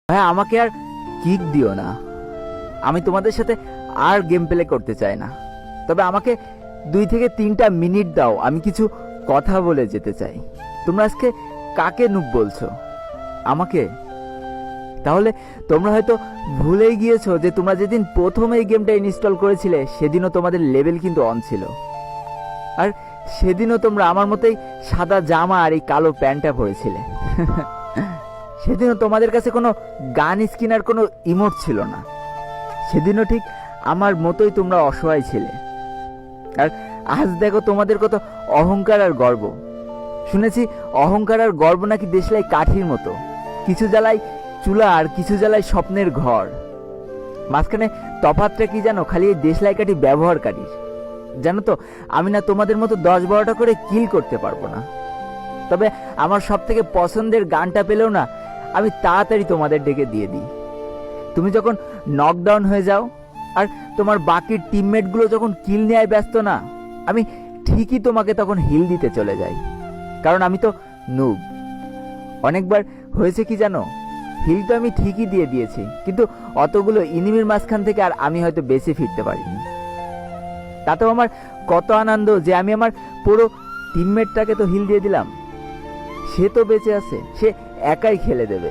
হ্যাঁ, আমাকে আর কিক দিও না। আমি তোমাদের সাথে আর গেম প্লে করতে চাই না। তবে আমাকে 2 থেকে 3টা মিনিট দাও, আমি কিছু কথা বলে যেতে চাই। তোমরা আজকে কাকে নুব বলছো? আমাকে? তাহলে তোমরা হয়তো ভুলেই গিয়েছো যে তোমরা যেদিন প্রথম এই গেমটা ইনস্টল করেছিলে সেদিনও তোমাদের লেভেল কিন্তু অন ছিল। আর সেদিনও তোমরা আমার মতোই সাদা জামা আর এই কালো প্যান্টটা পরেছিলে। সেদিনও তোমাদের কাছে কোনো গান স্কিন আর কোনো ইমোট ছিল না। সেদিনও ঠিক আমার মতোই তোমরা অসহায় ছিলে। আর আজ দেখো তোমাদের কত অহংকার আর গর্ব। শুনেছি অহংকার আর গর্ব নাকি দেশলাই কাঠির মতো, কিছু জ্বালায় চুলা আর কিছু জ্বালায় স্বপ্নের ঘর। মাঝখানে তফাৎটা কি জানো? খালি এই দেশলাই কাঠি ব্যবহারকারীর। জানো তো, আমি না তোমাদের মতো 10-12টা করে কিল করতে পারবো না। তবে আমার সব থেকে পছন্দের গানটা পেলেও না আমি তাড়াতাড়ি তোমাদের ডেকে দিয়ে দিই। তুমি যখন নকডাউন হয়ে যাও আর তোমার বাকি টিমমেটগুলো যখন কিল নেয় ব্যস্ত না, আমি ঠিকই তোমাকে তখন হিল দিতে চলে যাই। কারণ আমি তো নুব। অনেকবার হয়েছে কি জানো, হিল তো আমি ঠিকই দিয়ে দিয়েছি, কিন্তু অতগুলো ইনিমির মাঝখান থেকে আর আমি হয়তো বেঁচে ফিরতে পারিনি। তাতেও আমার কত আনন্দ যে আমি আমার পুরো টিমমেটটাকে তো হিল দিয়ে দিলাম। সে তো বেঁচে আছে, সে একাই খেলে দেবে।